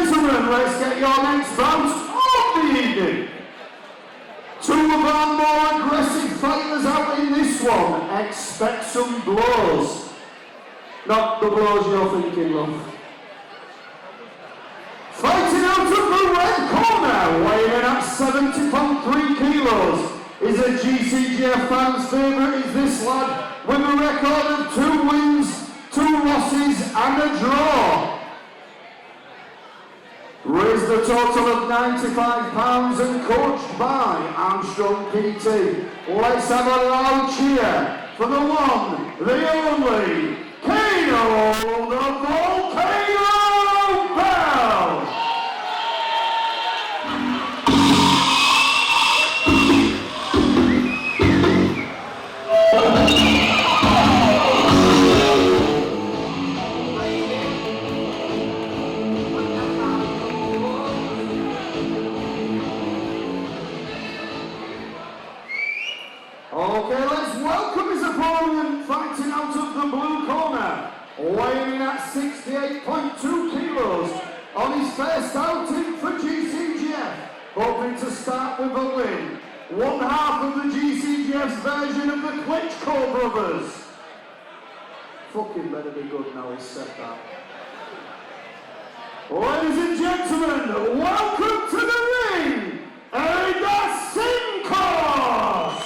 gentlemen, let's get your next bout of the evening. Two of our more aggressive fighters out in this one. Expect some blows. Not the blows you're thinking of. Fighting out of the red corner, weighing in at 70.3 kilos, is a GCGF fan's favourite is this lad with a record of 2 wins, 2 losses and a draw. Raised a total of £95 and coached by Armstrong PT. Let's have a loud cheer for the one, the only, Kain'o, the Volcano Bell! Okay, let's welcome his opponent, fighting out of the blue corner, weighing in at 68.2 kilos, on his first outing for GCGF, hoping to start with a win. One half of the GCGF's version of the Klitschko brothers. Fucking better be good now, he's said that. Ladies and gentlemen, welcome to the ring, Airidus Simkus!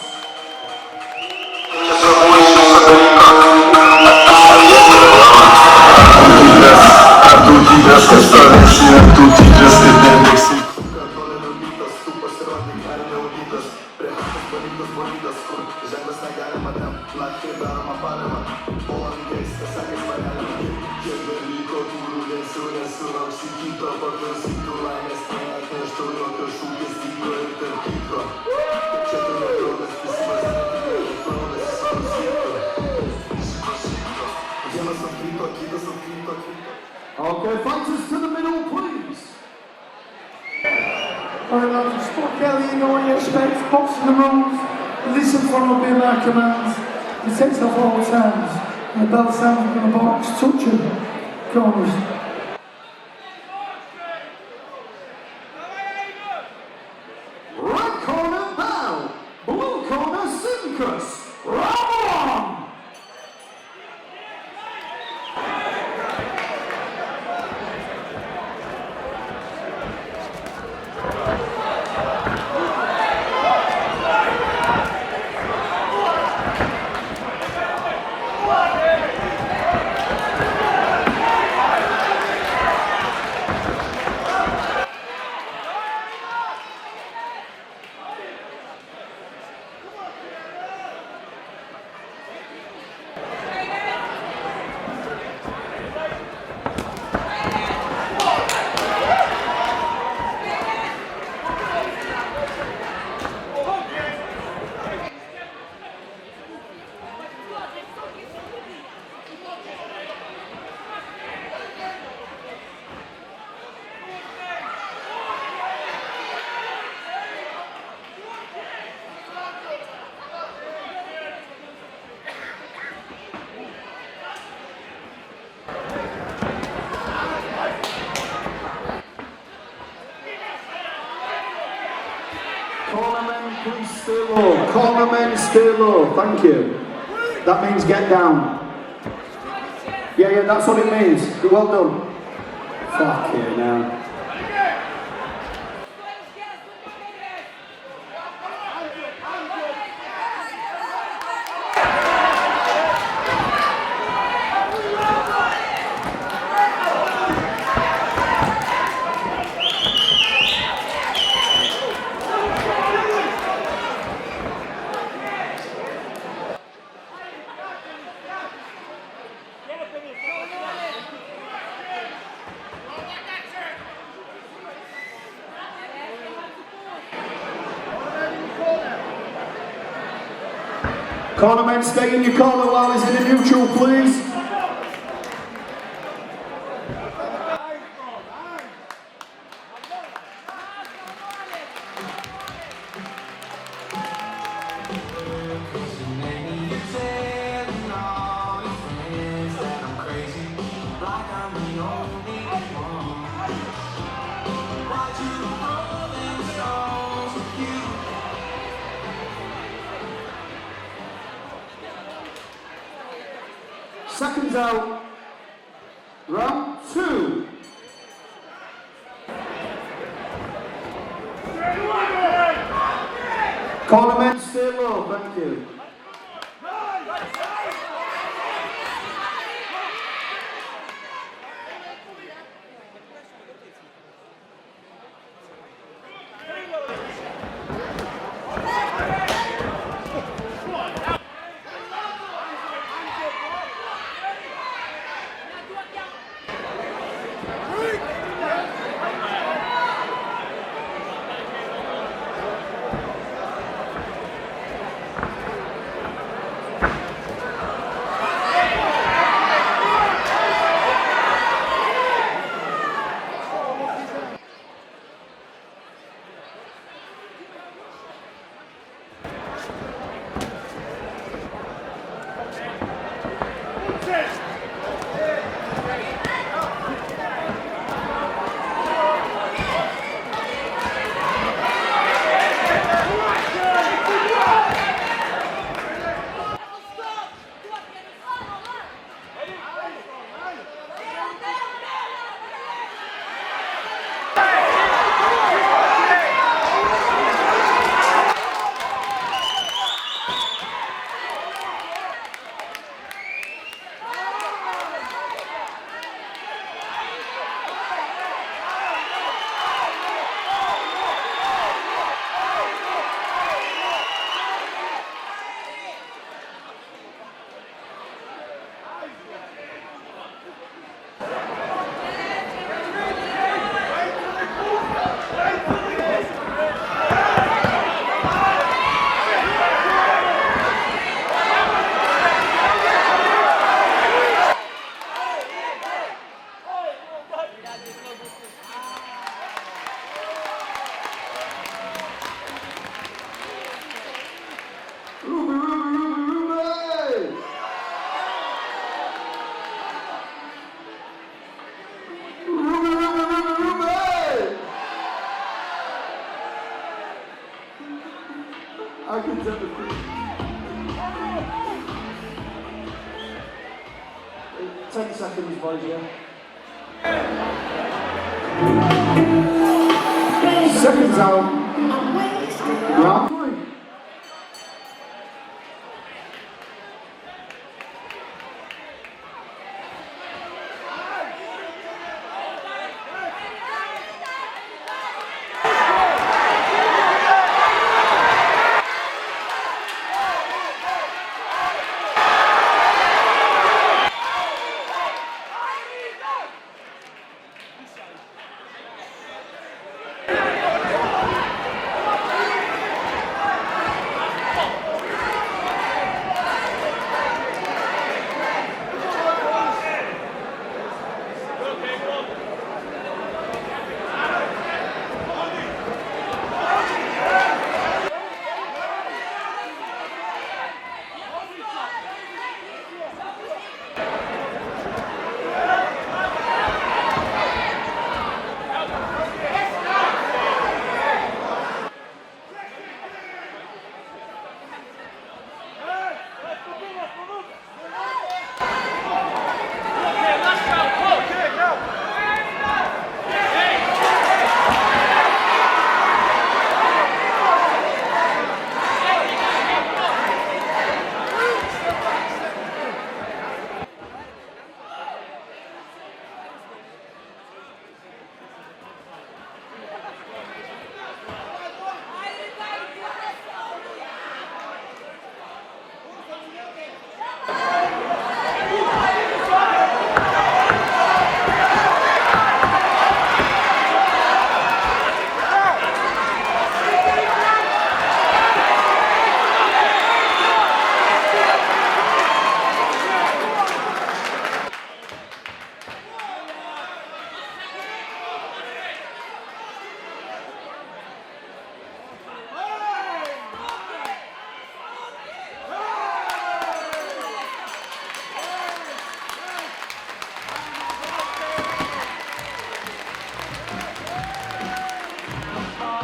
Okay, fighters to the middle, please. Alright lads, we spoke earlier, you know what you expect, box the rules, listen for and obey my commands, protect off all times, and the bell sounds we're going to box, touching, corners. Red corner Bell, blue corner Simkus, round one! Corner men, please stay low. Corner men, stay low. Thank you. That means get down. Yeah, that's what it means. Well done. Fuck you now. Corner men, stay in your corner while he's in a neutral, please. seconds out. Round 2. Corner men, stay low, thank you. I can tell the truth. 10 seconds, boys, yeah? Seconds out. Round 3.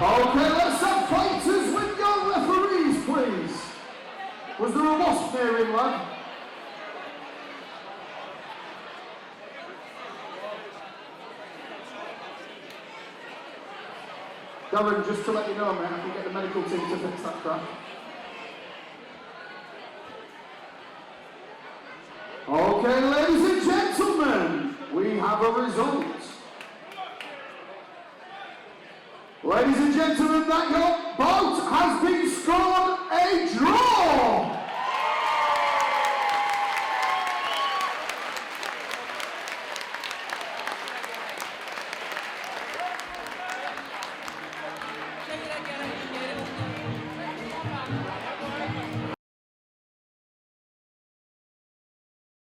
Okay, let's have fighters with your referees, please. Was there a wasp near him, lad? Darren, just to let you know, mate, I can get the medical team to fix that crap. Okay, ladies and gentlemen, we have a result. Ladies and gentlemen, that your bout has been scored a draw.